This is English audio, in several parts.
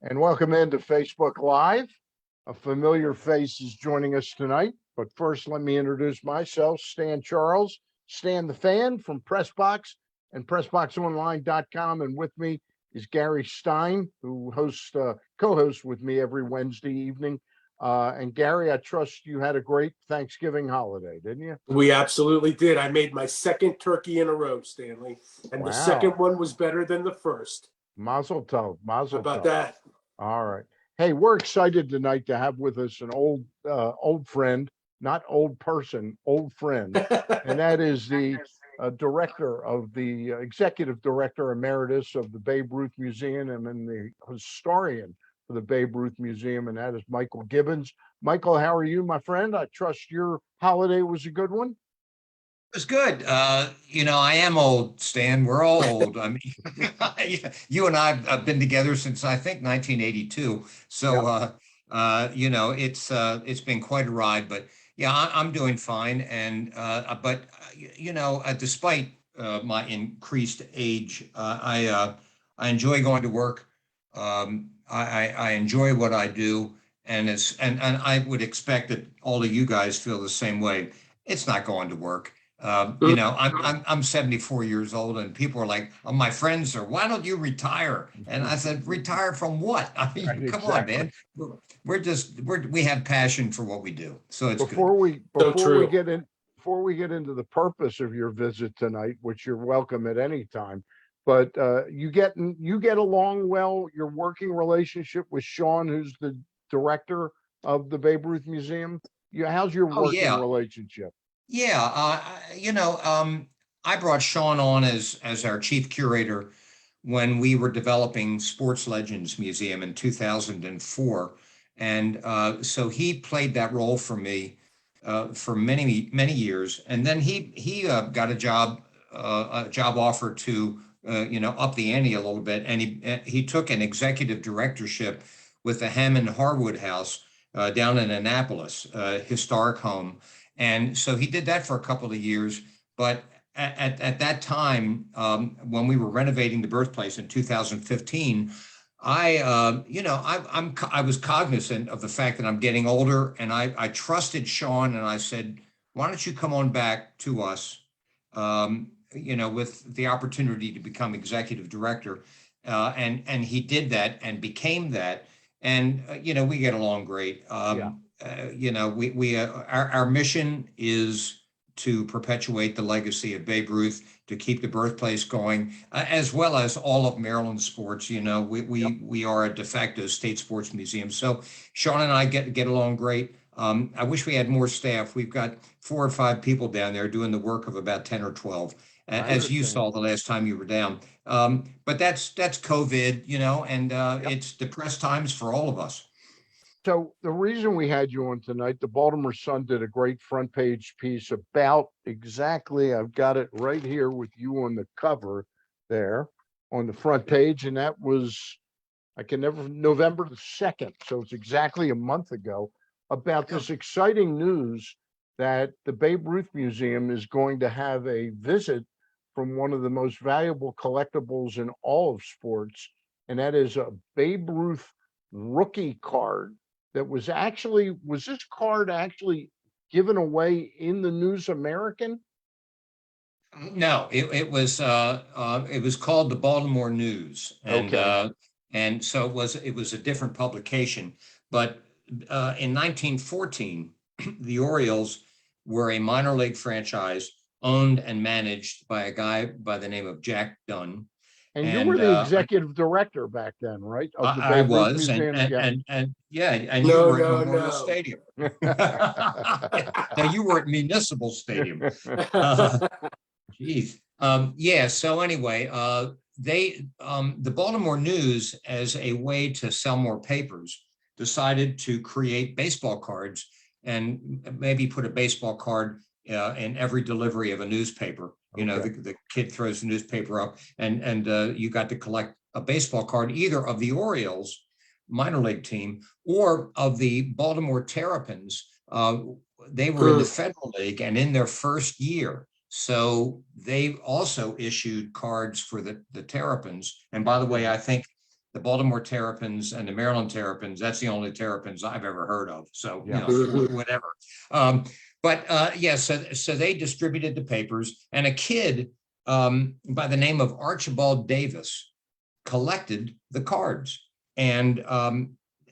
And welcome into Facebook Live. A familiar face is joining us tonight. But first, let me introduce myself, Stan Charles, Stan the Fan from Pressbox and PressBoxOnline.com. And with me is Gary Stein, who co-hosts with me every Wednesday evening. And Gary, I trust you had a great Thanksgiving holiday, didn't you? We absolutely did. I made my second turkey in a row, Stanley, and the second one was better than the first. Mazel tov, mazel tov. How about that? All right. Hey, we're excited tonight to have with us an old friend, not old person, old friend, and that is the executive director emeritus of the Babe Ruth Museum and the historian for the Babe Ruth Museum, and that is Michael Gibbons. Michael, how are you, my friend? I trust your holiday was a good one. It was good. I am old, Stan. We're all old. I mean, you and I have been together since I think 1982. So, it's been quite a ride. But yeah, I'm doing fine. And despite my increased age, I enjoy going to work. I enjoy what I do, and I would expect that all of you guys feel the same way. It's not going to work. I'm 74 years old, and people are like, my friends are, why don't you retire? And I said, retire from what? I mean, Right, come on, man. We have passion for what we do. So it's before good. we get into the purpose of your visit tonight, which you're welcome at any time, but you get along well. Your working relationship with Sean, who's the director of the Babe Ruth Museum. How's your working relationship? Yeah, I brought Sean on as our chief curator when we were developing Sports Legends Museum in 2004, and so he played that role for me for many years, and then he got a job offer to up the ante a little bit, and he took an executive directorship with the Hammond Harwood House down in Annapolis, historic home. And so he did that for a couple of years. But at that time, when we were renovating the birthplace in 2015, I was cognizant of the fact that I'm getting older, and I trusted Sean, and I said, why don't you come on back to us, with the opportunity to become executive director. And he did that and became that. And, we get along great. Our mission is to perpetuate the legacy of Babe Ruth, to keep the birthplace going, as well as all of Maryland sports. We are a de facto state sports museum. So Sean and I get along great. I wish we had more staff. We've got 4 or 5 people down there doing the work of about 10 or 12, as you saw the last time you were down. But that's COVID, and it's depressed times for all of us. So the reason we had you on tonight, the Baltimore Sun did a great front page piece about exactly, I've got it right here with you on the cover there on the front page. And that was, November the 2nd. So it's exactly a month ago, about this exciting news that the Babe Ruth Museum is going to have a visit from one of the most valuable collectibles in all of sports. And that is a Babe Ruth rookie card. That was this card actually given away in the News American? No, it was called the Baltimore News, and and so it was a different publication. But in 1914, the Orioles were a minor league franchise owned and managed by a guy by the name of Jack Dunn. And you were the executive director back then, right? I was, and you were at Memorial Stadium. Now you were at Municipal Stadium. Geez. So anyway, the Baltimore News, as a way to sell more papers, decided to create baseball cards and maybe put a baseball card in every delivery of a newspaper. The kid throws the newspaper up, and you got to collect a baseball card either of the Orioles minor league team or of the Baltimore Terrapins. They were in the Federal League and in their first year. So they also issued cards for the Terrapins. And by the way, I think the Baltimore Terrapins and the Maryland Terrapins, that's the only Terrapins I've ever heard of. So, Yeah. whatever. Yeah, so they distributed the papers, and a kid by the name of Archibald Davis collected the cards, and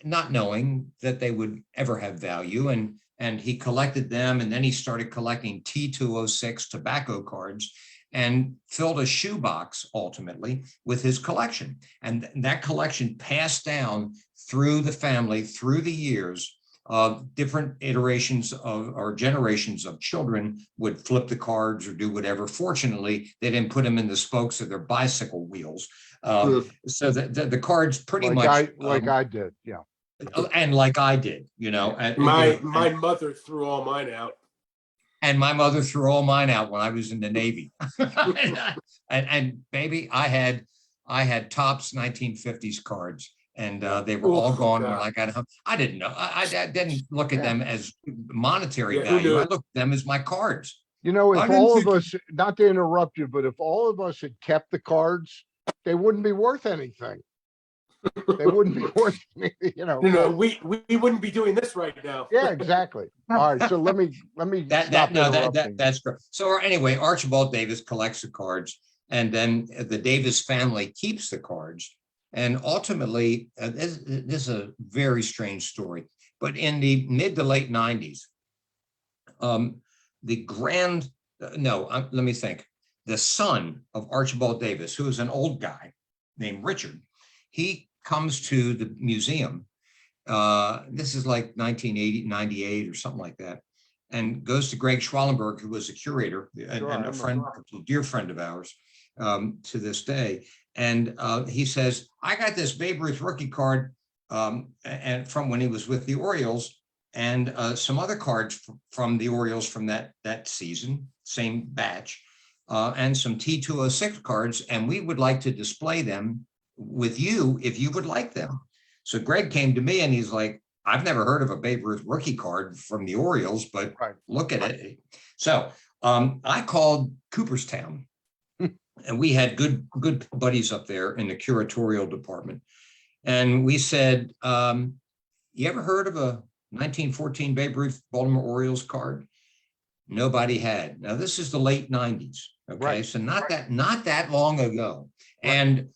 not knowing that they would ever have value. And he collected them, and then he started collecting T206 tobacco cards and filled a shoebox ultimately with his collection. And that collection passed down through the family, through the years. Different iterations of or generations of children would flip the cards or do whatever. Fortunately, they didn't put them in the spokes of their bicycle wheels. So that the cards pretty much like I did. Yeah. And like I did, you know. My mother threw all mine out. And my mother threw all mine out when I was in the Navy. and baby, I had Topps 1950s cards, and they were all gone when I got home. I didn't know. I didn't look at them as monetary value. I looked at them as my cards. You know, if all of us, not to interrupt you, but if all of us had kept the cards, they wouldn't be worth anything. They wouldn't be worth anything, you know. No, we wouldn't be doing this right now. Yeah, exactly. All right, so let me stop interrupting. That's great. So anyway, Archibald Davis collects the cards, and then the Davis family keeps the cards. And ultimately, this is a very strange story, but in the mid to late 90s, let me think. The son of Archibald Davis, who is an old guy named Richard, he comes to the museum. This is like 1980, 98 or something like that, and goes to Greg Schwallenberg, who was a curator and a friend, a dear friend of ours to this day. And he says, I got this Babe Ruth rookie card and from when he was with the Orioles, and some other cards from the Orioles from that season, same batch, and some T206 cards, and we would like to display them with you if you would like them. So Greg came to me and he's like, I've never heard of a Babe Ruth rookie card from the Orioles, but look at it. So I called Cooperstown, and we had good buddies up there in the curatorial department. And we said, you ever heard of a 1914 Babe Ruth Baltimore Orioles card? Nobody had. Now this is the late 90s. Okay, so not that long ago. And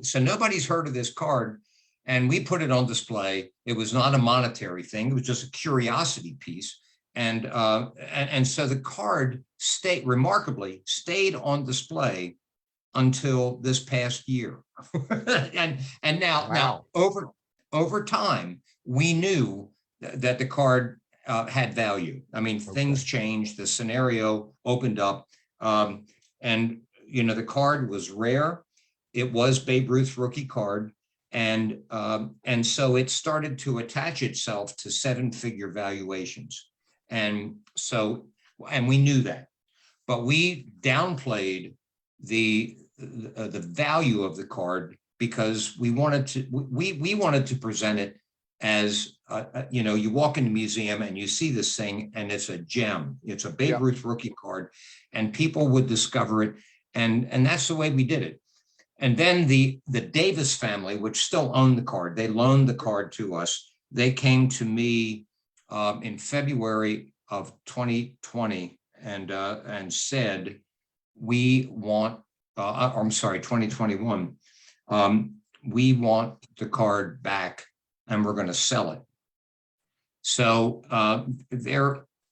so nobody's heard of this card, and we put it on display. It was not a monetary thing. It was just a curiosity piece. And so the card remarkably stayed on display until this past year. and now over time, we knew that the card had value. I mean, things changed, the scenario opened up, and you know, the card was rare. It was Babe Ruth's rookie card, and so it started to attach itself to seven-figure valuations, and we knew that, but we downplayed the value of the card because we wanted to present it as you know, you walk in the museum and you see this thing and it's a gem. It's a Babe Ruth rookie card, and people would discover it, and that's the way we did it. And then the Davis family, which still owned the card, they loaned the card to us. They came to me in February of 2020 and said, we want, I'm sorry, 2021, we want the card back and we're going to sell it. So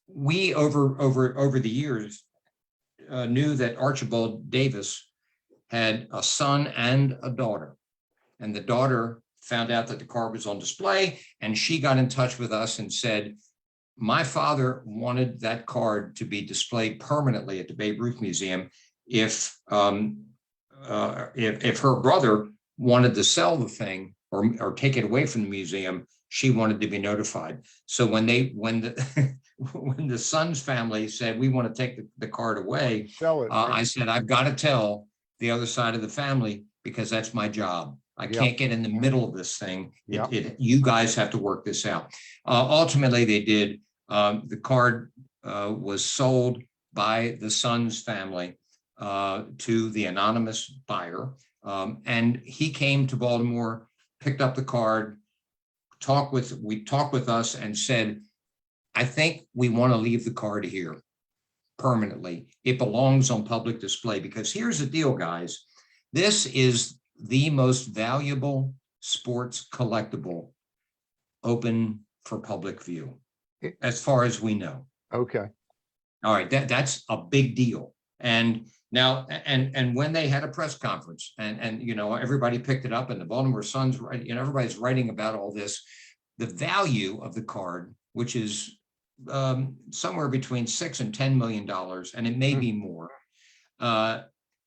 we over the years knew that Archibald Davis had a son and a daughter, and the daughter found out that the card was on display, and she got in touch with us and said, my father wanted that card to be displayed permanently at the Babe Ruth Museum. If her brother wanted to sell the thing or take it away from the museum, she wanted to be notified. So when the son's family said, we want to take the card away, sell it, I said, I've got to tell the other side of the family, because that's my job. I can't get in the middle of this thing. You guys have to work this out. Ultimately, they did. The card was sold by the son's family to the anonymous buyer. And he came to Baltimore picked up the card, talked with us and said, I think we want to leave the card here permanently. It belongs on public display, because here's the deal, guys. This is the most valuable sports collectible open for public view, as far as we know. Okay. All right, that's a big deal. And now, and when they had a press conference, and you know, everybody picked it up, and the Baltimore Sun's, you know, everybody's writing about all this, the value of the card, which is somewhere between $6 and $10 million, and it may be more.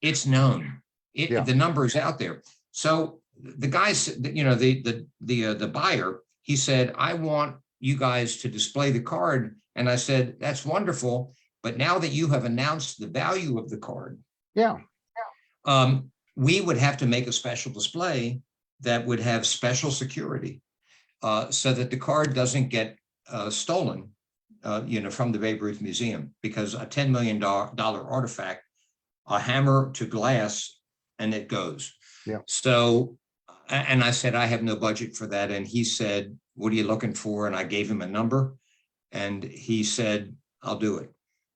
It's known. The number is out there. So the guys, you know, the buyer, he said, I want you guys to display the card. And I said, that's wonderful. But now that you have announced the value of the card, we would have to make a special display that would have special security, so that the card doesn't get stolen, you know, from the Babe Ruth Museum, because a $10 million artifact, a hammer to glass, and it goes. Yeah. So, and I said, I have no budget for that. And he said, what are you looking for? And I gave him a number, and he said, I'll do it.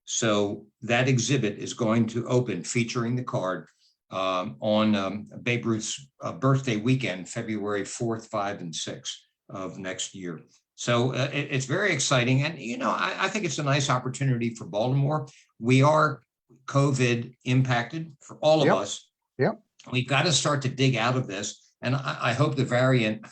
So that exhibit is going to open featuring the card on Babe Ruth's birthday weekend, February 4th, 5th, and 6th of next year. So it's very exciting. And, you know, I think it's a nice opportunity for Baltimore. We are COVID impacted for all of us. Yep. We've got to start to dig out of this. And I hope the variant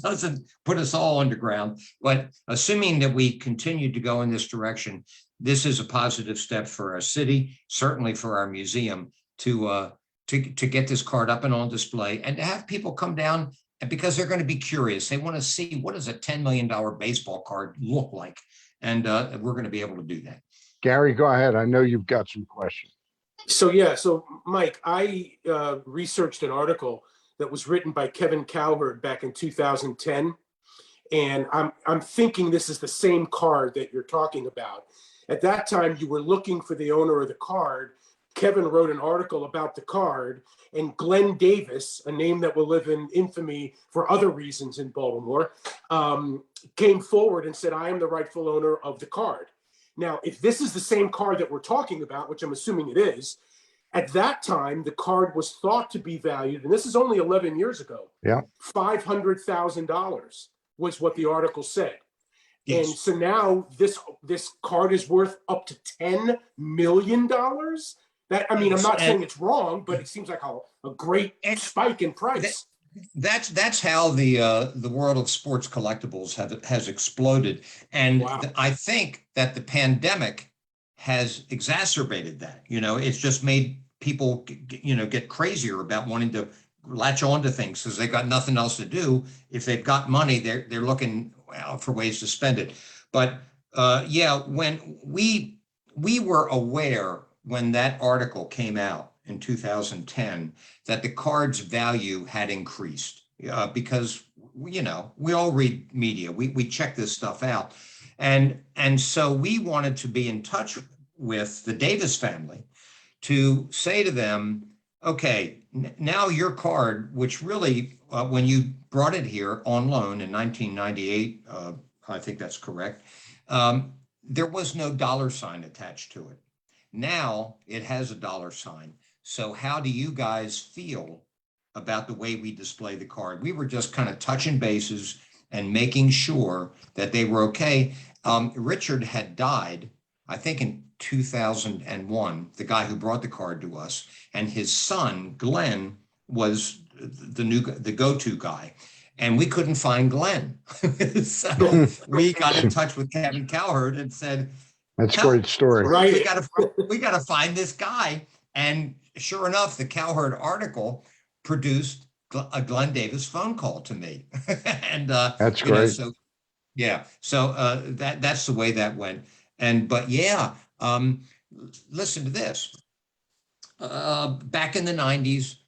doesn't put us all underground. But assuming that we continue to go in this direction, this is a positive step for our city, certainly for our museum, to get this card up and on display, and to have people come down, because they're going to be curious. They want to see, what does a $10 million baseball card look like? And we're going to be able to do that. Gary, go ahead. I know you've got some questions. So yeah, so Mike, I researched an article that was written by Kevin Cowherd back in 2010, and I'm thinking this is the same card that you're talking about. At that time, you were looking for the owner of the card. Kevin wrote an article about the card, and Glenn Davis, a name that will live in infamy for other reasons in Baltimore, came forward and said, I am the rightful owner of the card. Now, if this is the same card that we're talking about, which I'm assuming it is, at that time, the card was thought to be valued, and this is only 11 years ago, $500,000 was what the article said. Yes. And so now this card is worth up to $10 million. That, I mean, I'm not saying it's wrong, but it seems like a great spike in price. That's how the world of sports collectibles has exploded. And wow. I think that the pandemic has exacerbated that. You know, it's just made people, you know, get crazier about wanting to latch on to things because they've got nothing else to do. If they've got money, they're looking for ways to spend it. But yeah, when we were aware when that article came out in 2010 that the card's value had increased because, you know, we all read media, we check this stuff out. And so we wanted to be in touch with the Davis family to say to them, okay, now your card, which really, when you brought it here on loan in 1998, I think that's correct, there was no $ attached to it. Now it has a $. So how do you guys feel about the way we display the card? We were just kind of touching bases and making sure that they were okay. Richard had died, I think in 2001, the guy who brought the card to us, and his son, Glenn, was the go-to guy. And we couldn't find Glenn. So we got in touch with Kevin Cowherd and said, that's a great story. Right. We got to find this guy. And sure enough, the Cowherd article produced a Glenn Davis phone call to me. And that's great. Know, so yeah, so that's the way that went. But yeah, listen to this. Back in the 90s,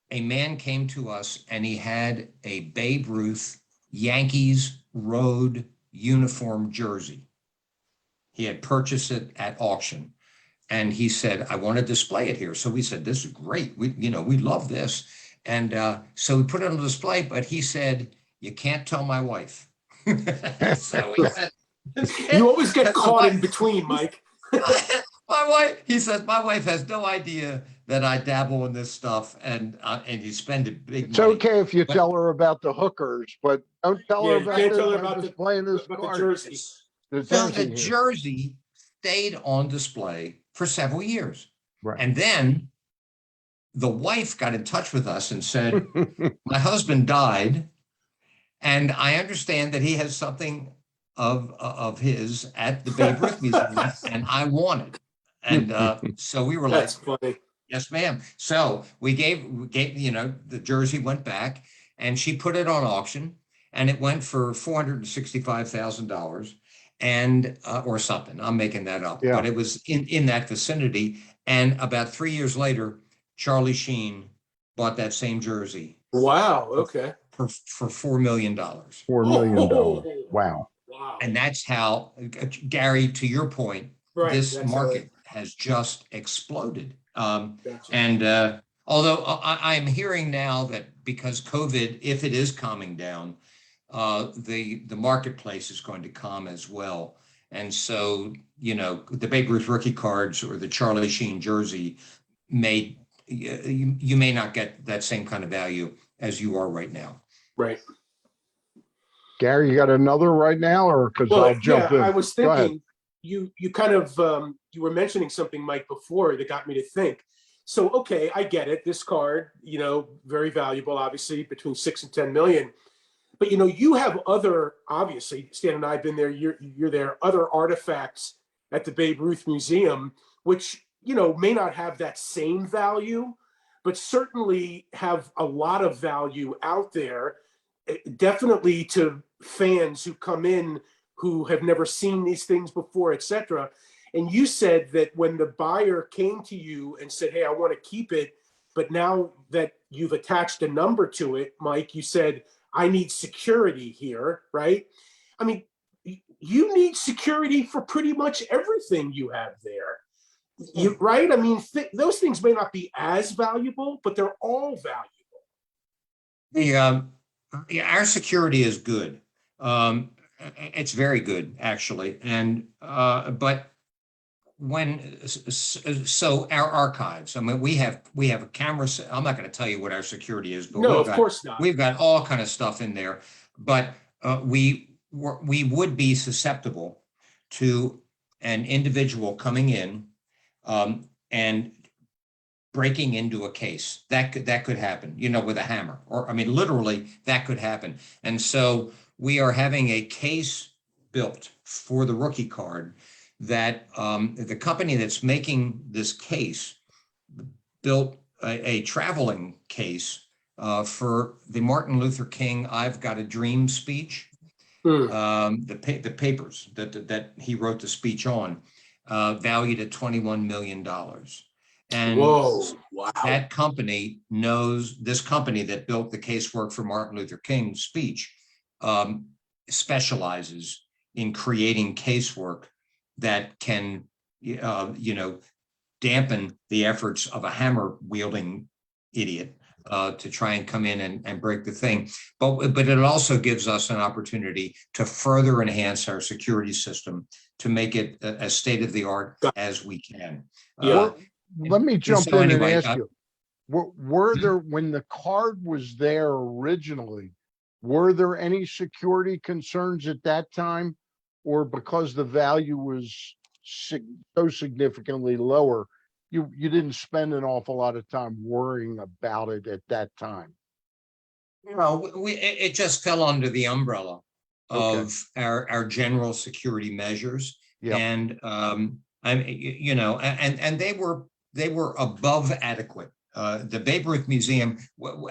a man came to us and he had a Babe Ruth Yankees road uniform jersey. He had purchased it at auction. And he said, I want to display it here. So we said, this is great. We love this. And so we put it on display, but he said, "You can't tell my wife." So we said, You always get so caught in between, Mike. my wife, he says, my wife has no idea that I dabble in this stuff, and you spend a big It's money. okay if you But- tell her about the hookers, but don't tell her Yeah, you about can't this. tell her I'm about just playing this the card. jersey. The So the jersey here. jersey stayed on display for several years. Right. And then the wife got in touch with us and said, my husband died, and I understand that he has something of his at the Babe Ruth Museum, and I want it. And so we were like, That's funny. yes, ma'am. So we gave, the jersey went back, and she put it on auction, and it went for $465,000 and or something. I'm making that up, Yeah. but it was in that vicinity. And about 3 years later, Charlie Sheen bought that same jersey Wow. Okay. for $4 million. $4 million. Wow. Wow. And that's how, Gary, to your point, Right, this that's how market has just exploded. Gotcha. And although I'm hearing now that because COVID, if it is calming down, the marketplace is going to calm as well. And so, the Babe Ruth rookie cards or the Charlie Sheen jersey you may not get that same kind of value as you are right now. Right. Gary, you got another right now, or because Well, I'll jump in? I was Go ahead. thinking you kind of you were mentioning something, Mike, before that got me to think. So, okay, I get it. This card, very valuable, obviously, between 6 and 10 million. But you have other, obviously, Stan and I have been there. You're there. Other artifacts at the Babe Ruth Museum, which may not have that same value, but certainly have a lot of value out there. Definitely to fans who come in who have never seen these things before, etc. And you said that when the buyer came to you and said, "Hey, I want to keep it," but now that you've attached a number to it, Mike, you said, "I need security here," right? I mean, you need security for pretty much everything you have there. Right? I mean, those things may not be as valuable, but they're all valuable. Our security is good. It's very good, actually. And but so our archives, I mean, we have a camera. I'm not going to tell you what our security is, but No, of course not. We've got all kind of stuff in there. But we would be susceptible to an individual coming in and breaking into a case. That could happen, with a hammer, or I mean, literally that could happen. And so we are having a case built for the rookie card that the company that's making this case built a traveling case for the Martin Luther King "I've Got a Dream" speech. The papers that he wrote the speech on, valued at $21 million. And whoa, wow. That company this company that built the casework for Martin Luther King's speech specializes in creating casework that can, dampen the efforts of a hammer wielding idiot to try and come in and break the thing. But it also gives us an opportunity to further enhance our security system to make it as state of the art as we can. Let me jump so in anyway, and ask you, were there, when the card was there originally, were there any security concerns at that time? Or because the value was so significantly lower, you didn't spend an awful lot of time worrying about it at that time? It just fell under the umbrella of Okay. our general security measures. Yep. And and they were above adequate. The Babe Ruth Museum,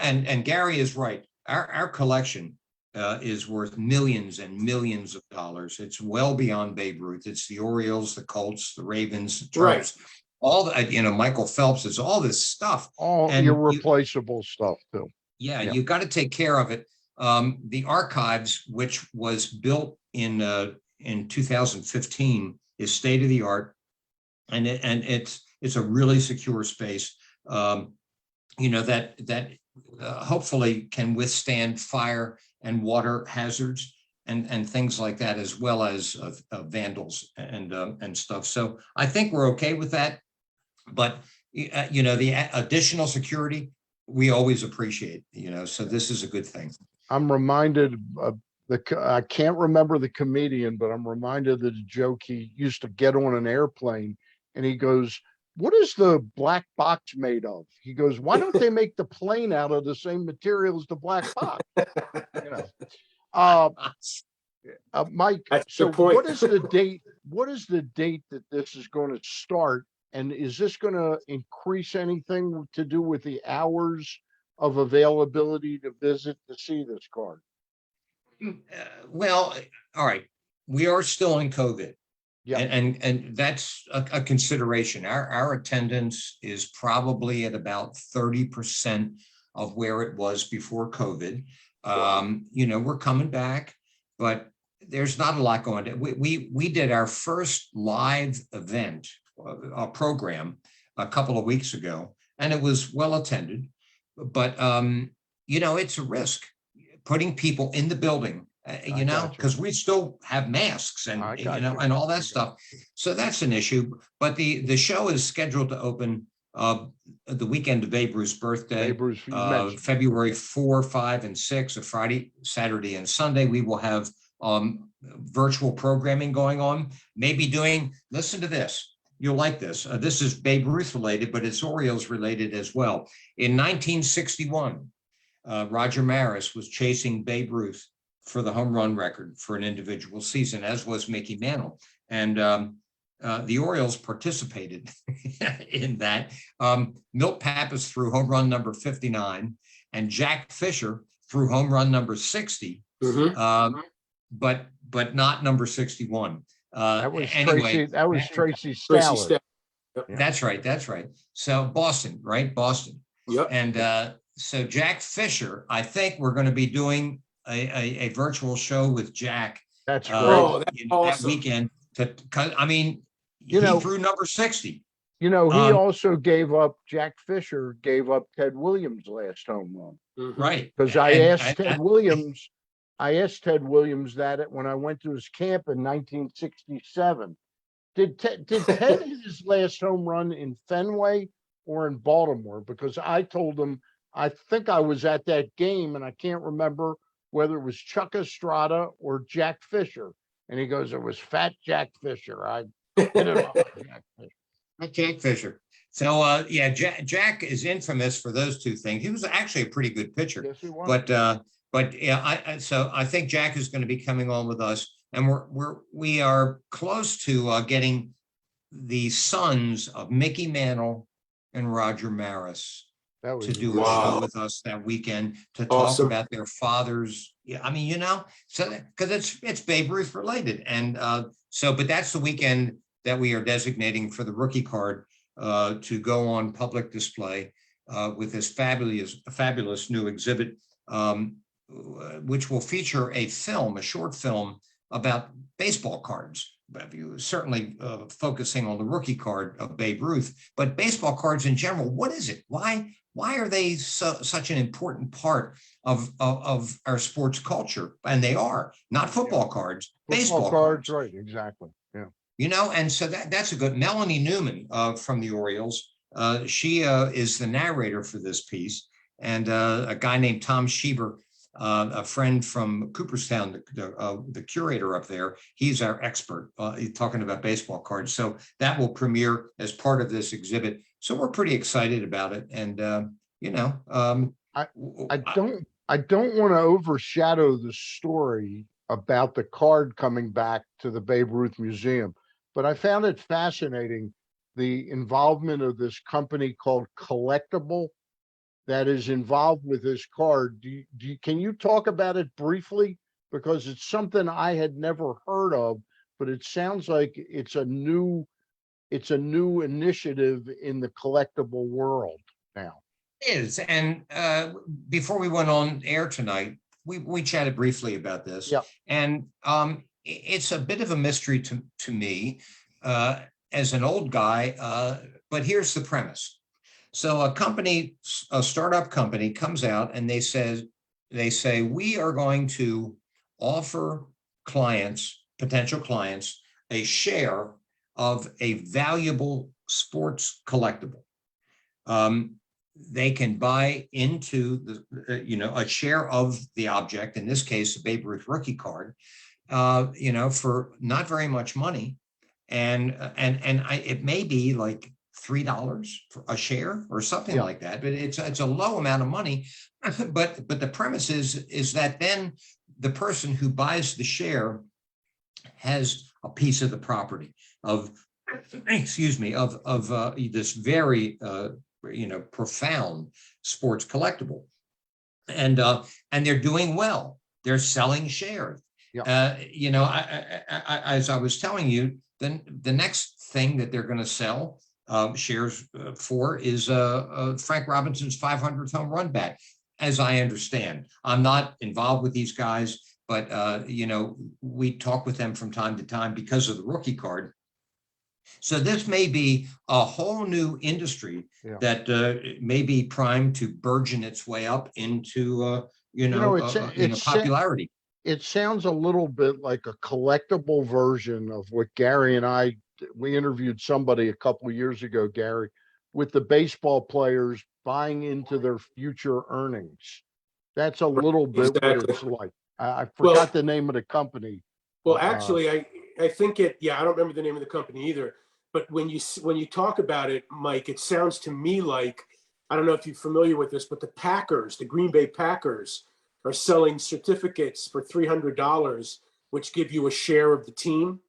and Gary is right. Our collection is worth millions and millions of dollars. It's well beyond Babe Ruth. It's the Orioles, the Colts, the Ravens, the Terps, Right. all the, Michael Phelps. It's all this stuff. All And irreplaceable stuff too. Yeah, Yeah. you got to take care of it. The archives, which was built in 2015, is state of the art, and it's a really secure space. That hopefully can withstand fire and water hazards and things like that, as well as vandals and stuff. So I think we're okay with that. But the additional security we always appreciate. So this is a good thing. I'm reminded of I can't remember the comedian, but I'm reminded of the joke he used to get on an airplane, and he goes, "What is the black box made of?" He goes, "Why don't they make the plane out of the same material as the black box?" You know. Mike, That's so the point. what is the date? What is the date that this is going to start? And is this going to increase anything to do with the hours of availability to visit to see this card? Well, all right. We are still in COVID. Yeah. And that's a consideration. Our attendance is probably at about 30% of where it was before COVID. Wow. We're coming back, but there's not a lot going on. We did our first live event, a program, a couple of weeks ago, and it was well attended. But it's a risk putting people in the building. Because we still have masks and and all that stuff. So that's an issue. But the show is scheduled to open the weekend of Babe Ruth's birthday, Babe Ruth, February 4, 5, and 6, a Friday, Saturday, and Sunday. We will have virtual programming going on. Maybe listen to this. You'll like this. This is Babe Ruth related, but it's Orioles related as well. In 1961, Roger Maris was chasing Babe Ruth for the home run record for an individual season, as was Mickey Mantle. And the Orioles participated in that. Milt Pappas threw home run number 59, and Jack Fisher threw home run number 60, but not number 61. that was anyway, Tracy Stallard. That's right. So Boston, right? Boston. Yep. And so Jack Fisher, I think we're going to be doing a virtual show with Jack. That's great. That's awesome. That weekend. He threw number 60. He also Jack Fisher gave up Ted Williams' last home run. Right. Because I asked Ted Williams that when I went to his camp in 1967. Did Ted hit his last home run in Fenway or in Baltimore? Because I told him, I think I was at that game and I can't remember whether it was Chuck Estrada or Jack Fisher. And he goes, it was Fat Jack Fisher. I hit it off Jack Fisher. Jack Fisher. So, Jack is infamous for those two things. He was actually a pretty good pitcher. Yes, he was. But I think Jack is going to be coming on with us, and we are close to getting the sons of Mickey Mantle and Roger Maris to do a show with us that weekend to talk about their fathers. Yeah, so because it's Babe Ruth related, and but that's the weekend that we are designating for the rookie card to go on public display with this fabulous new exhibit, which will feature a short film about baseball cards. Certainly focusing on the rookie card of Babe Ruth, but baseball cards in general. What is it? Why are they such an important part of our sports culture? And they are not football cards, baseball cards. Right, exactly. Yeah. And so that's a good. Melanie Newman from the Orioles. She is the narrator for this piece, and a guy named Tom Schieber, a friend from Cooperstown, the curator up there. He's our expert talking about baseball cards. So that will premiere as part of this exhibit. So we're pretty excited about it. And I don't want to overshadow the story about the card coming back to the Babe Ruth Museum, but I found it fascinating, the involvement of this company called Collectible that is involved with this card. Can you talk about it briefly? Because it's something I had never heard of, but it sounds like it's a new initiative in the collectible world now. It is. And before we went on air tonight, we chatted briefly about this. Yep. And it's a bit of a mystery to me as an old guy, but here's the premise. So a startup company comes out and they say, we are going to offer clients, potential clients, a share of a valuable sports collectible. They can buy into a share of the object, in this case, the Babe Ruth rookie card, for not very much money. And it may be like $3 for a share or something like that, but it's a low amount of money. But the premise is that then the person who buys the share has a piece of the property of this very profound sports collectible, and they're doing well. They're selling shares. As I was telling you, then the next thing that they're going to sell shares for is Frank Robinson's 500th home run bat. As I understand, I'm not involved with these guys, but we talk with them from time to time because of the rookie card. So this may be a whole new industry that may be primed to burgeon its way up into popularity. It sounds a little bit like a collectible version of what Gary and we interviewed somebody a couple of years ago, Gary, with the baseball players buying into their future earnings. That's a little bit what it's like. I forgot the name of the company. Well, actually, I think I don't remember the name of the company either. But when you talk about it, Mike, it sounds to me like, I don't know if you're familiar with this, but the Green Bay Packers are selling certificates for $300, which give you a share of the team.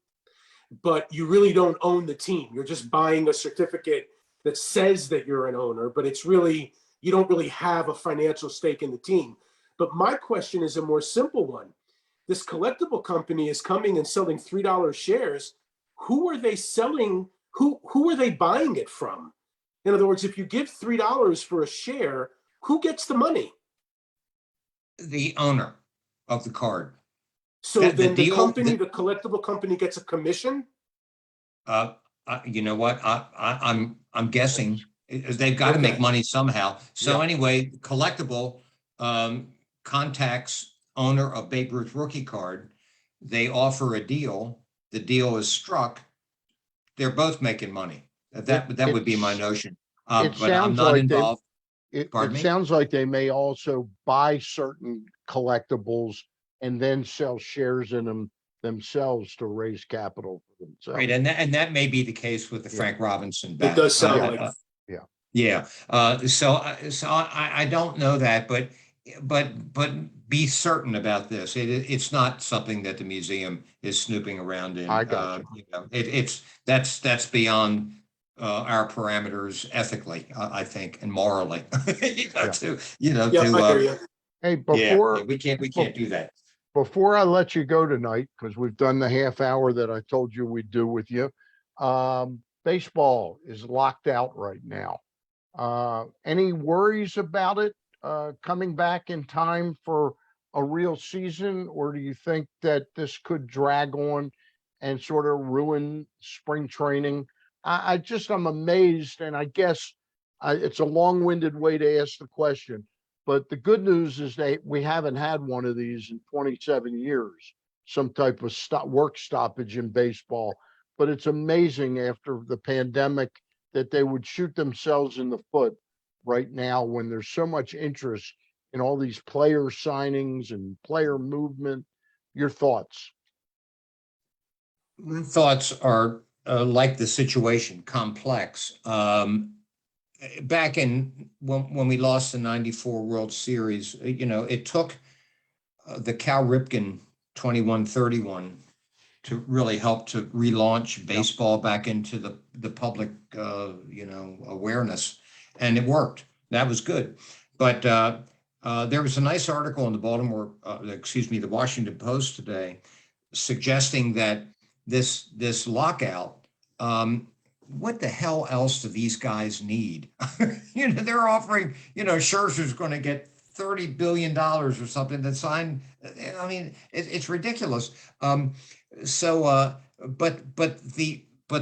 But you really don't own the team. You're just buying a certificate that says that you're an owner, but you don't really have a financial stake in the team. But my question is a more simple one. This collectible company is coming and selling $3 shares. Who are they selling? Who are they buying it from? In other words, if you give $3 for a share, who gets the money? The owner of the card. So then the collectible company gets a commission? You know what? I'm guessing they've got to make money somehow. So anyway, collectible contacts owner of Babe Ruth rookie card. They offer a deal. The deal is struck. They're both making money. That would be my notion. But I'm not involved. It sounds like they may also buy certain collectibles and then sell shares in them themselves to raise capital for themselves. Right, and that may be the case with the Frank Robinson bat. It does sound like that. So I don't know that, but be certain about this. It's not something that the museum is snooping around in. I got you. That's beyond our parameters ethically, I think, and morally. Hey, before we can't do that. Before I let you go tonight, because we've done the half hour that I told you we'd do with you, baseball is locked out right now. Any worries about it coming back in time for a real season, or do you think that this could drag on and sort of ruin spring training? I'm amazed, and I guess it's a long-winded way to ask the question. But the good news is that we haven't had one of these in 27 years, some type of work stoppage in baseball. But it's amazing after the pandemic that they would shoot themselves in the foot right now when there's so much interest in all these player signings and player movement. Your thoughts? My thoughts are like the situation, complex. Back when we lost the '94 World Series, it took the Cal Ripken 21-31 to really help to relaunch baseball back into the public, awareness, and it worked. That was good. But there was a nice article in the Washington Post today, suggesting that this lockout. What the hell else do these guys need? They're offering, Scherzer's going to get $30 billion or something to sign. I mean, it's ridiculous. But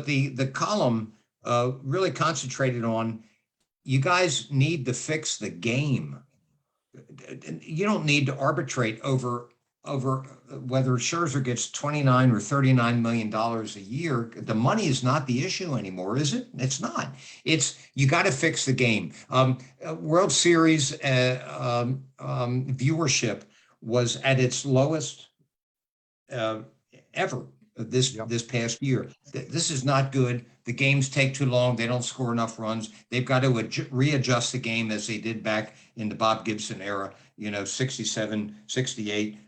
the column really concentrated on you guys need to fix the game. You don't need to arbitrate over whether Scherzer gets 29 or $39 million a year. The money is not the issue anymore, is it? It's not. It's you got to fix the game. World Series viewership was at its lowest ever this past year. This is not good. The games take too long. They don't score enough runs. They've got to readjust the game as they did back in the Bob Gibson era, 67, 68,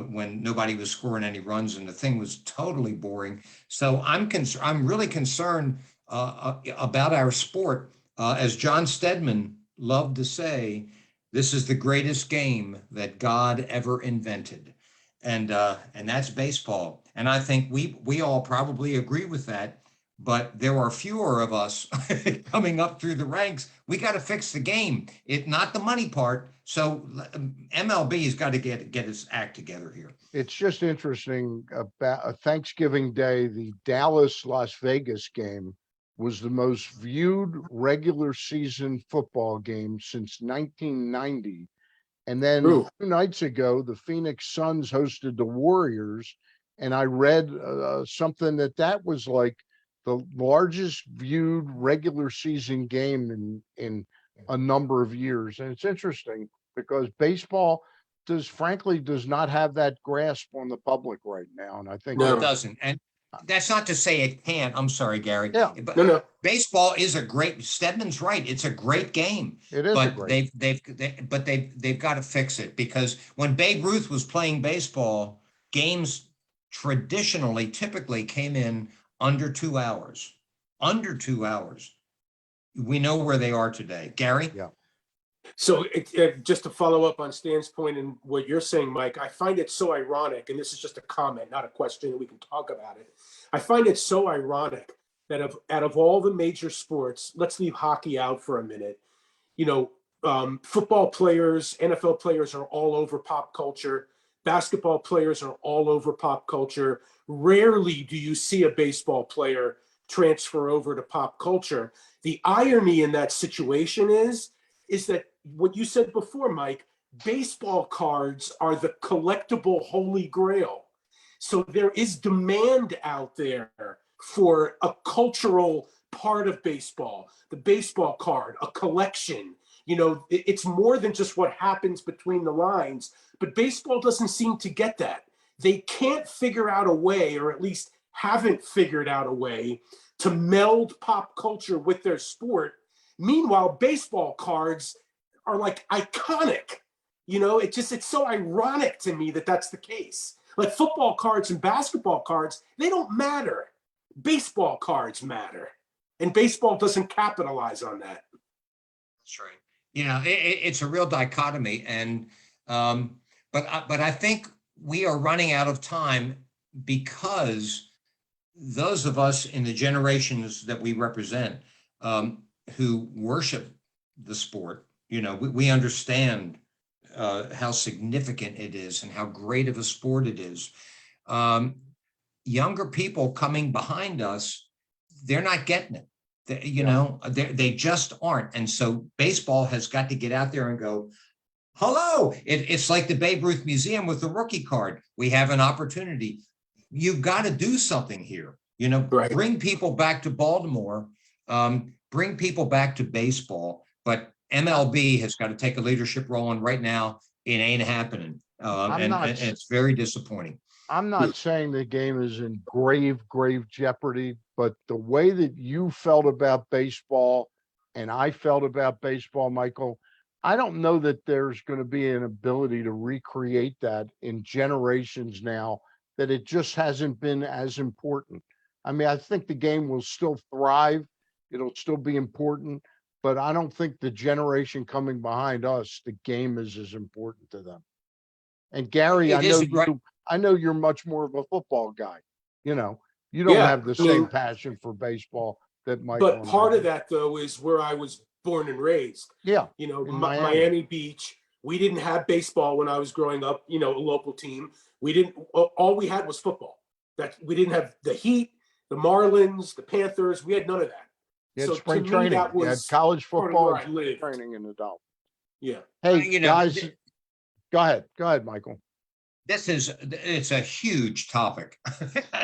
when nobody was scoring any runs and the thing was totally boring. So I'm really concerned about our sport. As John Stedman loved to say, this is the greatest game that God ever invented. And that's baseball. And I think we all probably agree with that, but there are fewer of us coming up through the ranks. We got to fix the game, not the money part. So MLB has got to get its act together here. It's just interesting about Thanksgiving Day, the Dallas-Las Vegas game was the most viewed regular season football game since 1990. And then 2 nights ago, the Phoenix Suns hosted the Warriors. And I read something that was like the largest viewed regular season game in a number of years. And it's interesting because baseball frankly does not have that grasp on the public right now. And I think No, it doesn't. And that's not to say it can't. I'm sorry, Gary. Yeah. But No. baseball is Stedman's right. It's a great game. It is. But they've got to fix it, because when Babe Ruth was playing baseball, games typically came in under 2 hours. Under 2 hours. We know where they are today. Gary? Yeah. So just to follow up on Stan's point and what you're saying, Mike, I find it so ironic, and this is just a comment, not a question, and we can talk about it. I find it so ironic that out of all the major sports, let's leave hockey out for a minute. Football players, NFL players are all over pop culture. Basketball players are all over pop culture. Rarely do you see a baseball player transfer over to pop culture. The irony in that situation is that what you said before, Mike, baseball cards are the collectible holy grail. So there is demand out there for a cultural part of baseball, the baseball card, a collection. It's more than just what happens between the lines, but baseball doesn't seem to get that. They can't figure out a way, or at least haven't figured out a way, to meld pop culture with their sport. Meanwhile, baseball cards are like iconic. It's so ironic to me that that's the case. Like football cards and basketball cards, they don't matter. Baseball cards matter. And baseball doesn't capitalize on that. That's right. It's a real dichotomy. And but I think we are running out of time, because those of us in the generations that we represent, who worship the sport, we understand how significant it is and how great of a sport it is. Younger people coming behind us, they're not getting it. They just aren't. And so baseball has got to get out there and go, hello. It's like the Babe Ruth Museum with the rookie card. We have an opportunity. You've got to do something here. Right. Bring people back to Baltimore, bring people back to baseball, but MLB has got to take a leadership role, and right now it ain't happening. And it's very disappointing. I'm not saying the game is in grave jeopardy, but the way that you felt about baseball and I felt about baseball, Michael, I don't know that there's going to be an ability to recreate that in generations now, that it just hasn't been as important. I mean, I think the game will still thrive. It'll still be important, but I don't think the generation coming behind us, the game is as important to them. And Gary, I know you're much more of a football guy. You don't have the same passion for baseball that Michael. But part of that, though, is where I was born and raised. Yeah. Miami Beach. We didn't have baseball when I was growing up, a local team. All we had was football. We didn't have the Heat, the Marlins, the Panthers. We had none of that. You had So to spring me, training, that you had was college part of football, where and I spring lived. training in adult. Yeah. Hey, You know, guys, go ahead, Michael. it's a huge topic.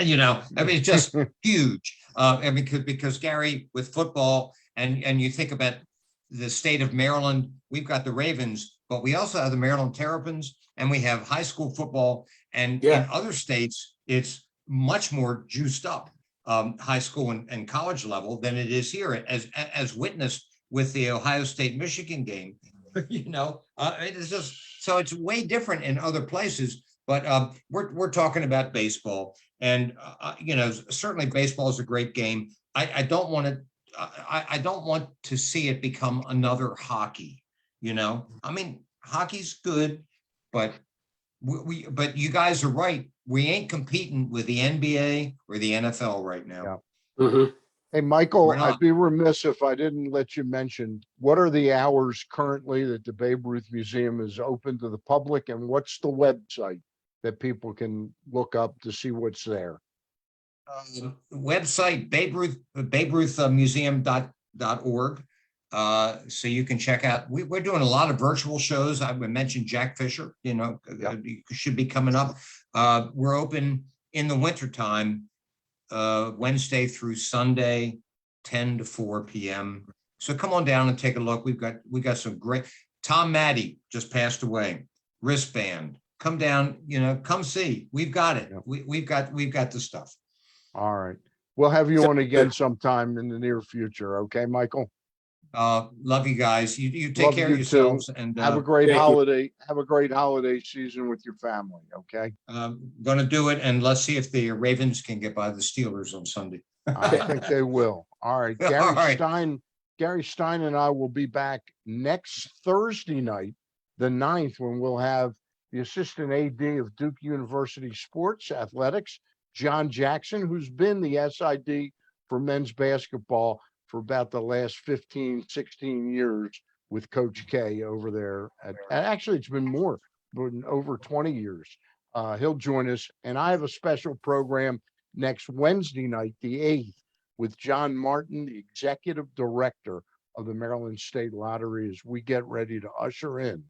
You know, I mean, it's just huge. I mean, because Gary, with football, and you think about the state of Maryland, we've got the Ravens, but we also have the Maryland Terrapins, and we have high school football. And in Yeah. other states, it's much more juiced up, high school and college level than it is here, as witnessed with the Ohio State Michigan game. You know, it's just so it's way different in other places. But we're talking about baseball, and you know, certainly baseball is a great game. I don't want to. I don't want to see it become another hockey. You know, I mean, hockey's good, but but you guys are right. We ain't competing with the NBA or the NFL right now. Yeah. Mhm. Hey, Michael, We're not. I'd be remiss if I didn't let you mention, what are the hours currently that the Babe Ruth Museum is open to the public, and what's the website that people can look up to see what's there? Website Babe Ruth Museum.org. So you can check out. We're doing a lot of virtual shows. I mentioned Jack Fisher. You know, should be coming up. We're open in the wintertime, Wednesday through Sunday, 10 to 4 p.m. So come on down and take a look. We got some great. Tom Maddie just passed away. Wristband. Come down. You know, come see. We've got it. Yeah. We've got the stuff. All right. We'll have you So- on again sometime in the near future. Okay, Michael? Love you guys. You take Love care you of too. yourselves, and Have a great Thank you. holiday. Have a great holiday season with your family. Okay. gonna do it. And let's see if the Ravens can get by the Steelers on Sunday. I think they will. All right. All Gary right. Stein and I will be back next Thursday night, the 9th, when we'll have the assistant AD of Duke University Sports Athletics, John Jackson, who's been the SID for men's basketball for about the last 15, 16 years with Coach K over there. And actually, it's been more, been over 20 years. He'll join us. And I have a special program next Wednesday night, the 8th, with John Martin, the executive director of the Maryland State Lottery, as we get ready to usher in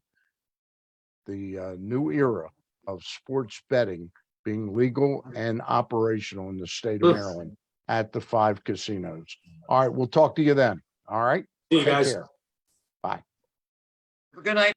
the new era of sports betting being legal and operational in the state of Maryland at the 5 casinos. All right, we'll talk to you then. All right, See you take guys. care. Bye. Good night.